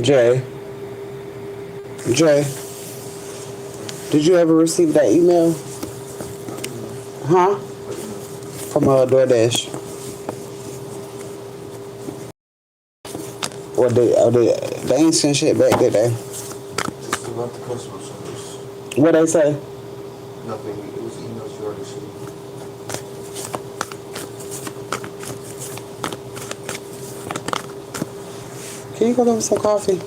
Jay, Jay, did you ever receive that email? Huh? From DoorDash. They ain't sent shit back, did they? Just about the customer service. What they say? Nothing. It was emails you already received. Can you go get me some coffee?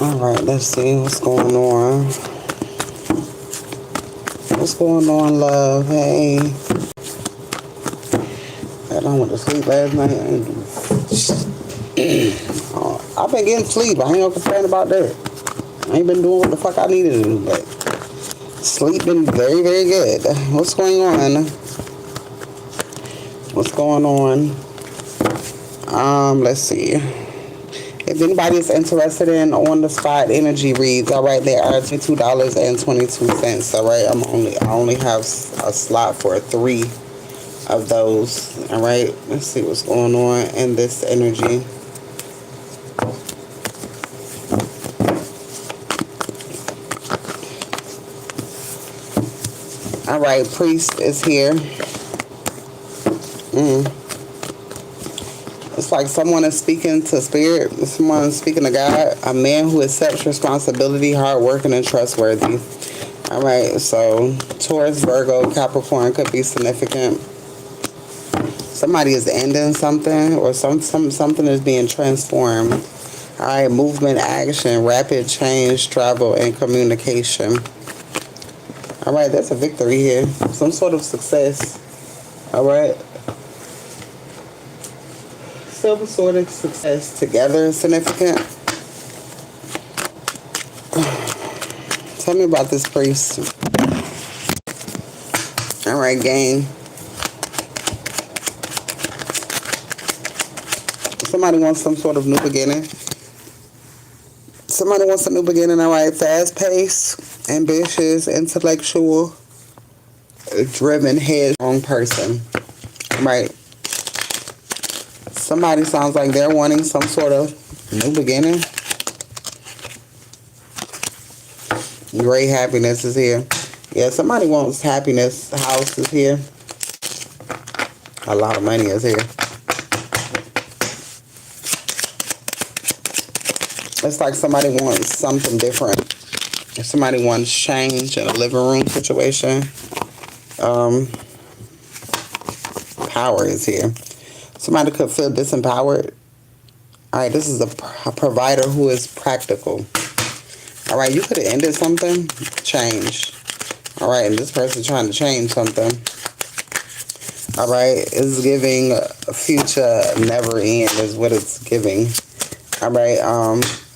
Alright, let's see what's going on. What's going on, love? Hey. I went to sleep last night. I've been getting sleep. I ain't gonna complain about that. I ain't been doing what the fuck I needed to do, but sleep been very, very good. What's going on? What's going on? Let's see. If anybody is interested in on-the-spot energy reads, all right, they are $22.22. All right, I only have a slot for 3 of those. All right, let's see what's going on in this energy. All right, priest is here. It's like someone is speaking to spirit, someone is speaking to God, a man who accepts responsibility, hardworking, and trustworthy. All right, so Taurus, Virgo, Capricorn could be significant. Somebody is ending something, or something is being transformed. All right, movement, action, rapid change, travel, and communication. All right, that's a victory here. Some sort of success. All right. Some sort of success together is significant. Tell me about this priest. All right, gang. Somebody wants some sort of new beginning. Somebody wants a new beginning, all right. Fast-paced, ambitious, intellectual, driven, headstrong person. All right. Somebody sounds like they're wanting some sort of new beginning. Great happiness is here. Yeah, somebody wants happiness. House is here. A lot of money is here. It's like somebody wants something different. If somebody wants change in a living room situation. Power is here. Somebody could feel disempowered. All right, this is a provider who is practical. All right, you could have ended something, change. All right, and this person trying to change something. All right, it's giving a future never end is what it's giving. All right,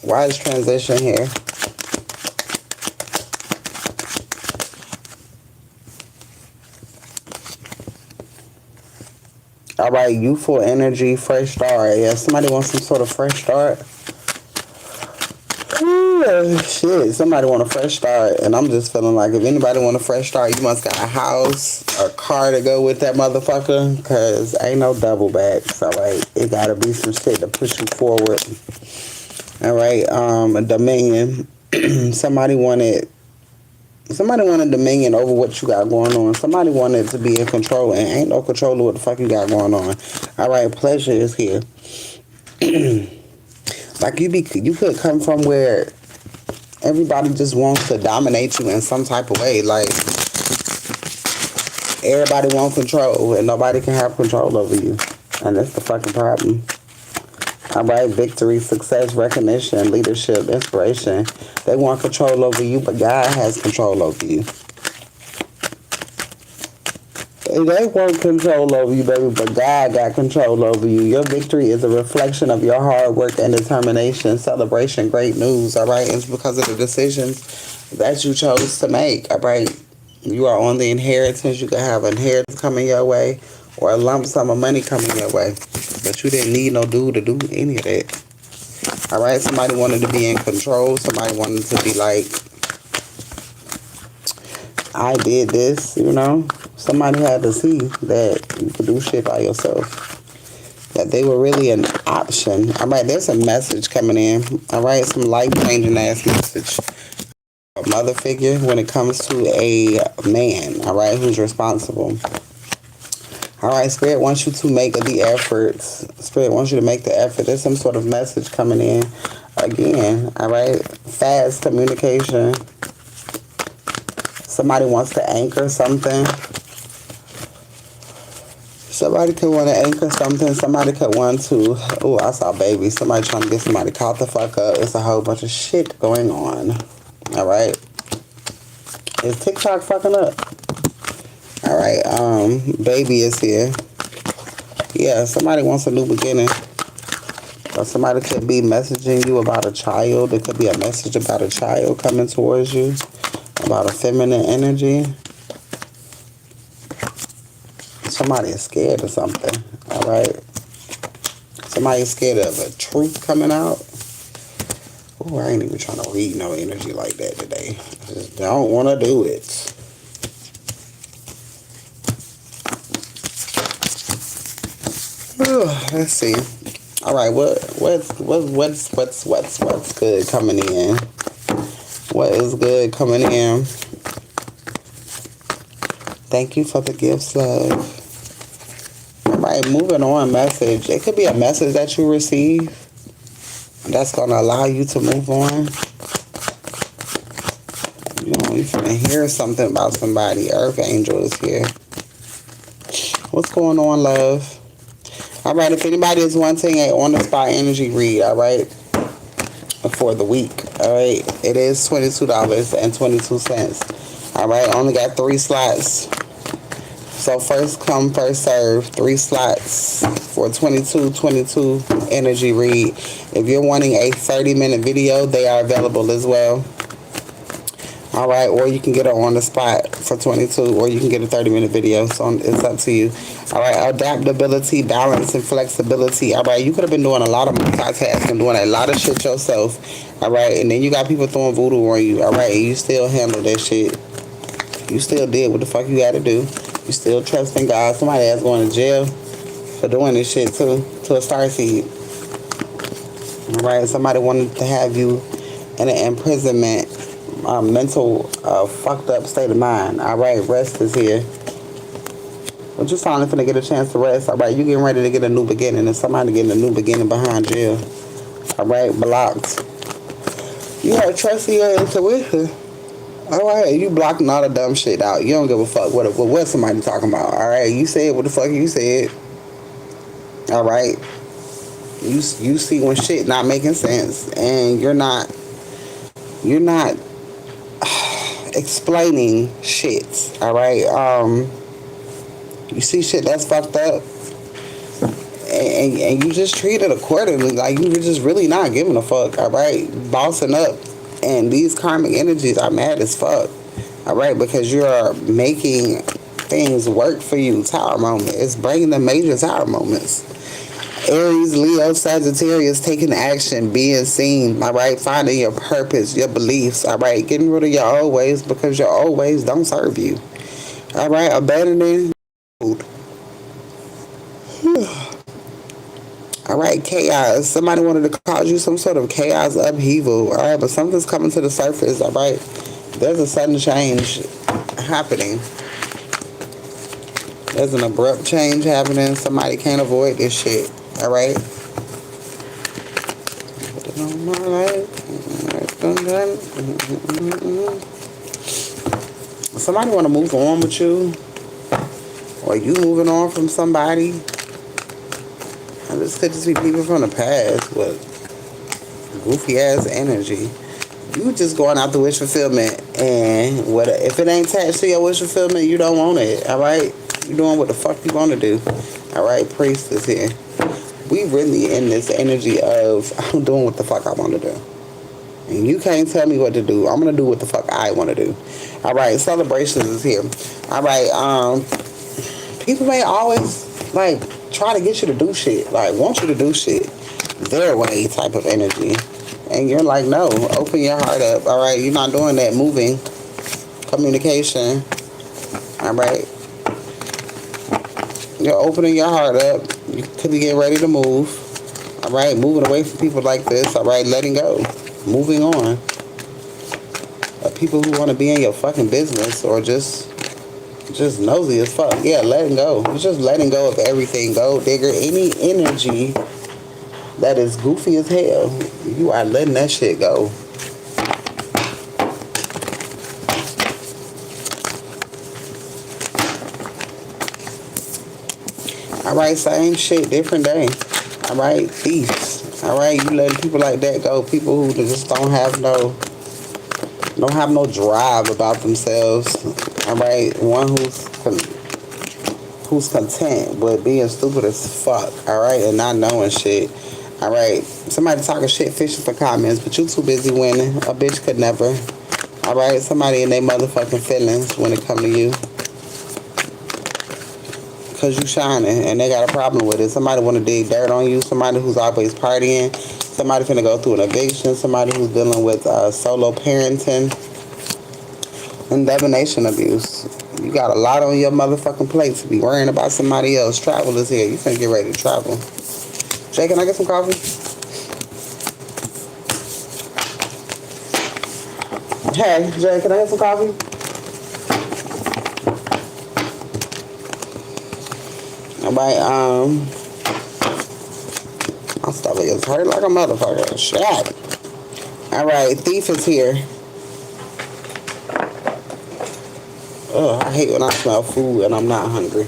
why is transition here? All right, youthful energy, fresh start. Yeah, somebody wants some sort of fresh start. Ooh, shit, somebody want a fresh start. And I'm just feeling like if anybody want a fresh start, you must got a house, a car to go with that motherfucker. Because ain't no double backs, all right? It got to be some shit to push you forward. All right, a dominion. Somebody wanted dominion over what you got going on. Somebody wanted to be in control, and ain't no control of what the fuck you got going on. All right, pleasure is here. Like you could come from where everybody just wants to dominate you in some type of way. Like everybody wants control, and nobody can have control over you, and that's the fucking problem. All right, victory, success, recognition, leadership, inspiration. They want control over you, but God has control over you. They want control over you, baby, but God got control over you. Your victory is a reflection of your hard work and determination. Celebration, great news, all right? It's because of the decisions that you chose to make, all right? You are on the inheritance. You could have an inheritance coming your way or a lump sum of money coming your way. But you didn't need no dude to do any of that. All right? Somebody wanted to be in control. Somebody wanted to be like, I did this, you know? Somebody had to see that you could do shit by yourself. That they were really an option. All right, there's a message coming in. All right, some life-changing ass message. A mother figure when it comes to a man, all right, who's responsible. All right, Spirit wants you to make the effort. Spirit wants you to make the effort. There's some sort of message coming in. Again, all right, fast communication. Somebody wants to anchor something. Somebody could want to anchor something. Somebody could want to... Oh, I saw baby. Somebody trying to get somebody caught the fuck up. It's a whole bunch of shit going on. All right. Is TikTok fucking up? All right. Baby is here. Yeah, somebody wants a new beginning. Or somebody could be messaging you about a child. It could be a message about a child coming towards you. About a feminine energy. Somebody is scared of something, all right? Somebody is scared of a truth coming out. Oh, I ain't even trying to read no energy like that today. I just don't want to do it. Let's see. All right, what's good coming in? What is good coming in? Thank you for the gifts, love. All right, moving on, message. It could be a message that you receive that's going to allow you to move on. You know, you're going to hear something about somebody. Earth Angel is here. What's going on, love? All right, if anybody is wanting a on-the-spot energy read, all right, for the week, all right, it is $22.22. All right, only got 3 slots. So first come, first serve. 3 slots for $22.22 energy read. If you're wanting a 30-minute video, they are available as well. All right, or you can get it on the spot for $22, or you can get a 30-minute video. So it's up to you. All right, adaptability, balance, and flexibility. All right, you could have been doing a lot of multitasking, doing a lot of shit yourself. All right, and then you got people throwing voodoo on you. All right, and you still handle that shit. You still did what the fuck you got to do. You still trust in God. Somebody else going to jail for doing this shit too, to a starseed. All right, somebody wanted to have you in an imprisonment, mental, fucked up state of mind. All right, rest is here. But you finally finna get a chance to rest. All right, you getting ready to get a new beginning, and somebody getting a new beginning behind jail. All right, blocked. You have trust in your intuition. All right, you blocking all the dumb shit out. You don't give a fuck what somebody talking about. All right, you said what the fuck you said. All right, you see when shit not making sense, and you're not explaining shit. All right, you see shit that's fucked up, and you just treat it accordingly. Like you just really not giving a fuck. All right, bossing up. And these karmic energies are mad as fuck. All right, because you're making things work for you. Tower moment. It's bringing the major tower moments. Aries, Leo, Sagittarius, taking action, being seen. All right, finding your purpose, your beliefs. All right, getting rid of your old ways because your old ways don't serve you. All right, abandoning. All right, chaos. Somebody wanted to cause you some sort of chaos upheaval. All right, but something's coming to the surface. All right, there's a sudden change happening. There's an abrupt change happening. Somebody can't avoid this shit. All right. Somebody want to move on with you, or you moving on from somebody. This could just be people from the past. with goofy ass energy. You just going out the wish fulfillment, and what if it ain't attached to your wish fulfillment, you don't want it. All right, you doing what the fuck you want to do. All right, priest is here. We really in this energy of I'm doing what the fuck I want to do, and you can't tell me what to do. I'm gonna do what the fuck I want to do. All right, celebrations is here. All right, people may always like try to get you to do shit, like want you to do shit their way type of energy. And you're like, no, open your heart up. All right, you're not doing that. Moving, communication. All right, you're opening your heart up. You could be getting ready to move. All right, moving away from people like this. All right, letting go, moving on. People who want to be in your fucking business or just nosy as fuck. Yeah, letting go. It's just letting go of everything. Gold digger, any energy that is goofy as hell, you are letting that shit go. Alright, same shit, different day. Alright, thieves. Alright, you letting people like that go. People who just don't have no drive about themselves. Alright, one who's content with being stupid as fuck. Alright, and not knowing shit. Alright, somebody talking shit, fishing for comments, but you too busy winning. A bitch could never. Alright, somebody in their motherfucking feelings when it come to you. Cause you shining and they got a problem with it. Somebody want to dig dirt on you. Somebody who's always partying. Somebody finna go through an eviction. Somebody who's dealing with solo parenting and divination abuse. You got a lot on your motherfucking plate to be worrying about somebody else. Travel is here. You finna get ready to travel. Jay, can I get some coffee? Hey, Jay, can I get some coffee? Alright, my stomach is hurt like a motherfucker. Shit. Alright, thief is here. Ugh, I hate when I smell food and I'm not hungry.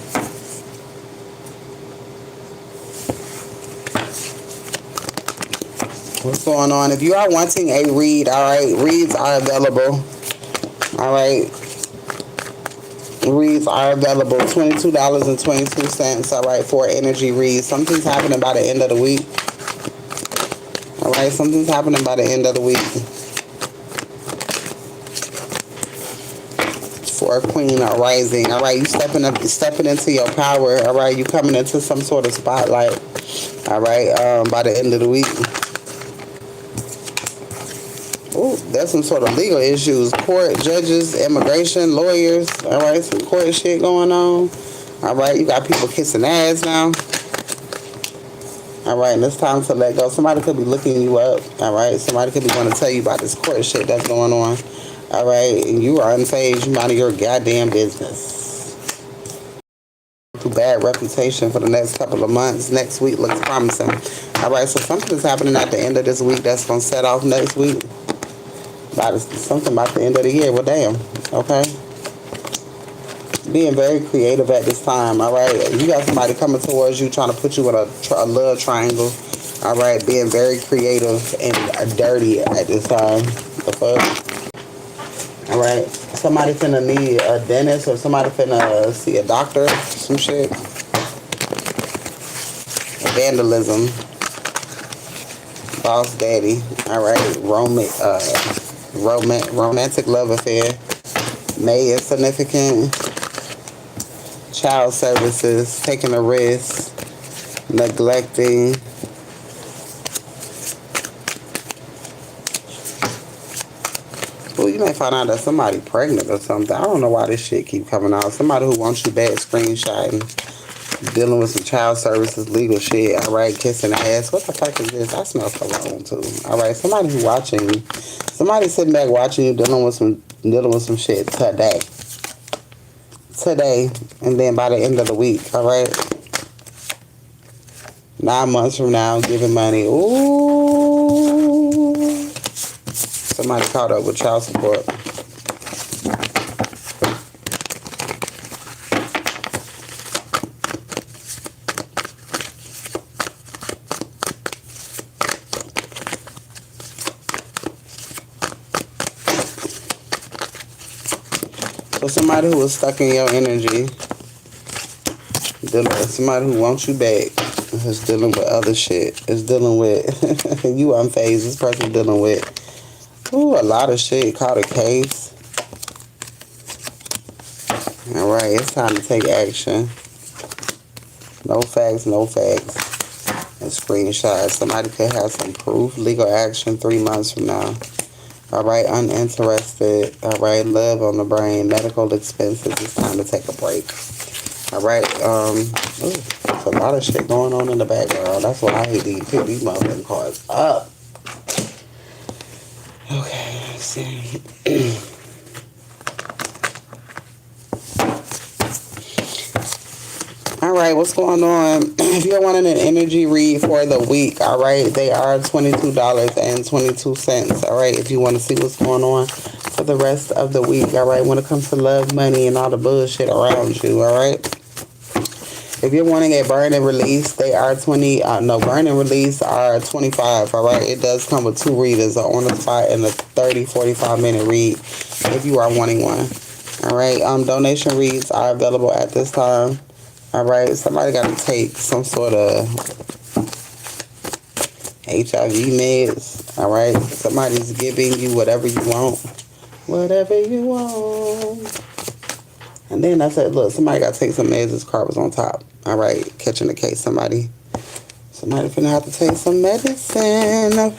What's going on? If you are wanting a read, alright, reads are available. Alright. Reads are available. $22.22, alright, for energy reads. Something's happening by the end of the week. Alright, something's happening by the end of the week. For a queen or rising. Alright, you stepping into your power. Alright, you coming into some sort of spotlight. Alright, by the end of the week. Ooh, there's some sort of legal issues. Court, judges, immigration, lawyers. Alright, some court shit going on. Alright, you got people kissing ass now. Alright, and it's time to let go. Somebody could be looking you up. Alright, somebody could be going to tell you about this court shit that's going on. Alright, and you are unfazed. You mind your goddamn business. Too bad reputation for the next couple of months. Next week looks promising. Alright, so something is happening at the end of this week that's going to set off next week. Something about the end of the year. Well, damn. Okay. Being very creative at this time. All right. You got somebody coming towards you trying to put you in a love triangle. All right. Being very creative and dirty at this time. The fuck. All right. Somebody finna need a dentist or somebody finna see a doctor. Some shit. Vandalism. Boss daddy. All right. Romantic love affair. May is significant. Child services, taking a risk, neglecting. Well, you may find out that somebody pregnant or something. I don't know why this shit keep coming out. Somebody who wants you bad screenshotting, dealing with some child services, legal shit. All right, kissing ass. What the fuck is this? I smell cologne too. All right, somebody who watching you. Somebody sitting back watching you dealing with some shit today, and then by the end of the week, all right? 9 months from now, giving money. Ooh. Somebody caught up with child support. For somebody who is stuck in your energy, dealing with somebody who wants you back, is dealing with other shit, is dealing with, you unfazed, this person dealing with, ooh, a lot of shit, caught a case. Alright, it's time to take action. No facts, no facts. And screenshots. Somebody could have some proof. Legal action 3 months from now. Alright, uninterested. Alright, love on the brain. Medical expenses. It's time to take a break. Alright, there's a lot of shit going on in the background. That's why I hate to pick these motherfucking cards up. Okay, let's see. Alright, what's going on? If you're wanting an energy read for the week, alright, they are $22.22. Alright, if you want to see what's going on for the rest of the week, alright, when it comes to love, money, and all the bullshit around you, alright? If you're wanting a burn and release, they are burn and release are 25, alright? It does come with 2 readers, on the spot and a 30-45 minute read if you are wanting one. Alright, donation reads are available at this time. Alright, somebody got to take some sort of HIV meds. Alright, somebody's giving you whatever you want. Whatever you want. And then I said, look, somebody got to take some meds. This card was on top. Alright, catching the case. Somebody finna have to take some medicine.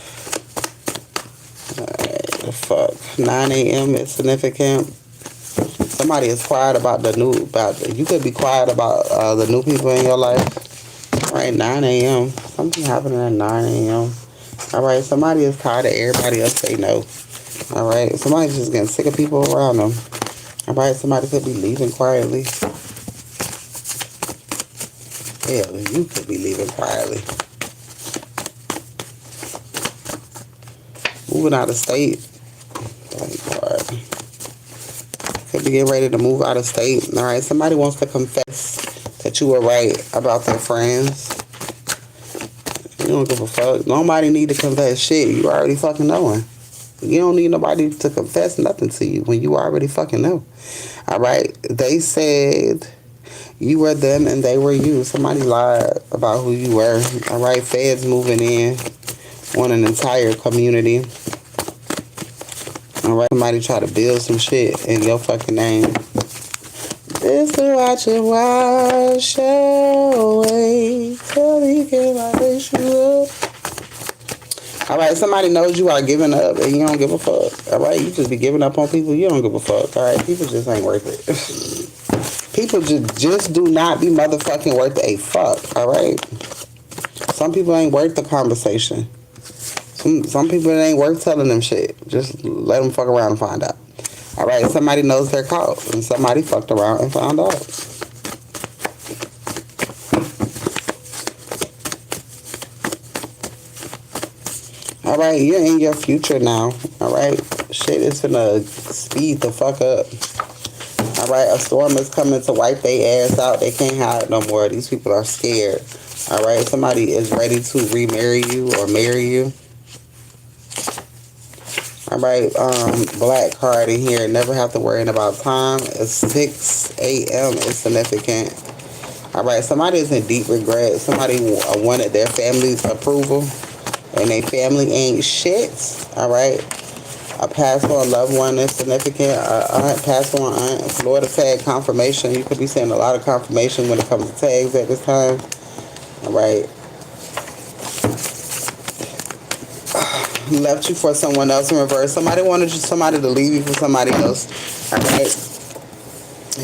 Alright, the fuck. 9 a.m. is significant. Somebody is quiet about you could be quiet about the new people in your life. Alright, 9 a.m. Something happening at 9 a.m. Alright, somebody is tired of everybody else say no. Alright, somebody's just getting sick of people around them. Alright, somebody could be leaving quietly. Hell, you could be leaving quietly. Moving out of state. Thank God. Could be getting ready to move out of state. Alright, somebody wants to confess that you were right about their friends. You don't give a fuck. Nobody need to confess shit. You already fucking knowing. You don't need nobody to confess nothing to you when you already fucking know. Alright, they said you were them and they were you. Somebody lied about who you were. Alright, feds moving in on an entire community. Alright, somebody try to build some shit in your fucking name. This is watch it wash away till he can wash you up. Alright, somebody knows you are giving up and you don't give a fuck. Alright, you just be giving up on people, you don't give a fuck. Alright, people just ain't worth it. People just do not be motherfucking worth a fuck. Alright? Some people ain't worth the conversation. Some people it ain't worth telling them shit. Just let them fuck around and find out. Alright, somebody knows they're caught. And somebody fucked around and found out. Alright, you're in your future now. Alright? Shit is finna speed the fuck up. Alright, a storm is coming to wipe their ass out. They can't hide no more. These people are scared. Alright, somebody is ready to remarry you or marry you. Alright, black card in here. Never have to worry about time. It's 6 a.m. It's significant. Alright, somebody is in deep regret. Somebody wanted their family's approval. And their family ain't shit. Alright. A passed on loved one is significant. Passed on aunt. Florida tag confirmation. You could be saying a lot of confirmation when it comes to tags at this time. Alright. Left you for someone else in reverse. Somebody wanted somebody to leave you for somebody else. Alright.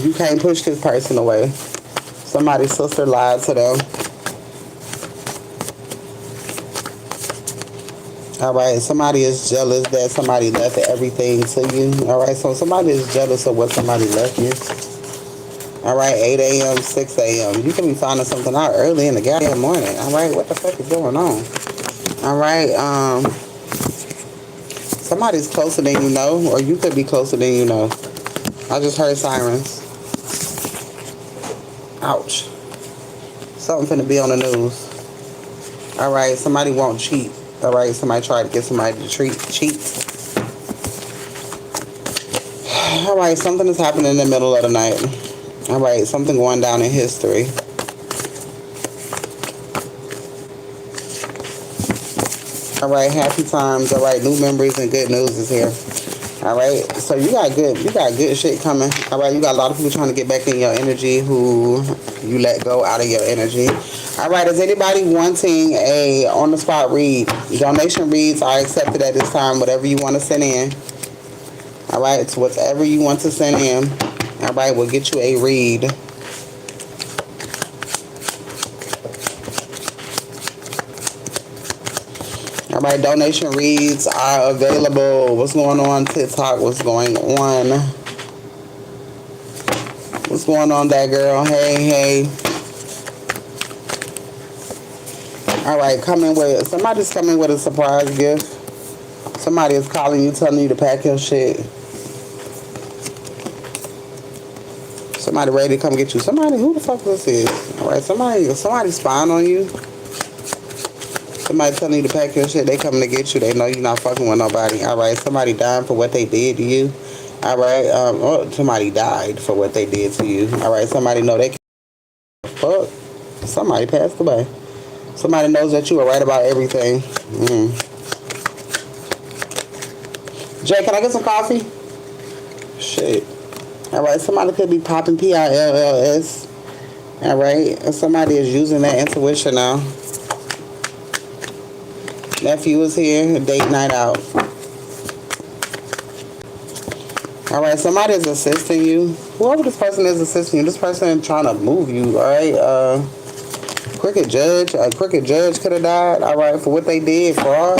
You can't push this person away. Somebody's sister lied to them. Alright, somebody is jealous that somebody left everything to you. Alright, so somebody is jealous of what somebody left you. Alright, 8 a.m., 6 a.m. You can be finding something out early in the goddamn morning. Alright, what the fuck is going on? Alright, somebody's closer than you know, or you could be closer than you know. I just heard sirens. Ouch. Something finna be on the news. Alright, somebody won't cheat. Alright, somebody tried to get somebody to cheat. All right, something is happening in the middle of the night. All right, something going down in history. All right, happy times. All right, new memories and good news is here. All right, so you got good shit coming. All right, you got a lot of people trying to get back in your energy who you let go out of your energy. All right, is anybody wanting a on the spot read? Donation reads are accepted at this time. Whatever you want to send in. All right, it's whatever you want to send in. All right, we'll get you a read. All right, donation reads are available. What's going on TikTok? What's going on? What's going on, that girl? Hey. All right, somebody's coming with a surprise gift. Somebody is calling you, telling you to pack your shit. Somebody ready to come get you. Somebody, who the fuck this is? All right, somebody spying on you. Somebody telling you to pack your shit. They coming to get you. They know you're not fucking with nobody. All right, somebody dying for what they did to you. All right, somebody died for what they did to you. All right, somebody know they can't fuck. Somebody passed away. Somebody knows that you were right about everything. Jay, can I get some coffee? Shit. All right, somebody could be popping PILLS. All right, and somebody is using that intuition now. Nephew is here, date night out. All right, somebody is assisting you. Whoever this person is assisting you, this person is trying to move you. All right, a crooked judge could have died. All right, for what they did, fraud.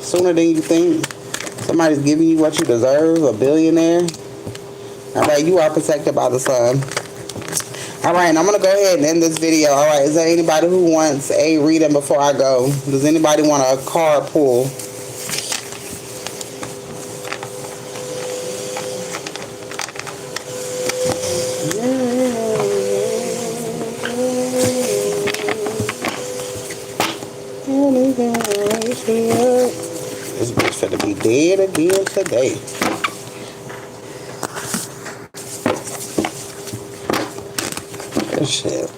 Sooner than you think. Somebody's giving you what you deserve, a billionaire. All right, you are protected by the sun. All right, and I'm going to go ahead and end this video. All right, is there anybody who wants a reading before I go? Does anybody want a card pull? This bitch finna be dead again today. Good shit.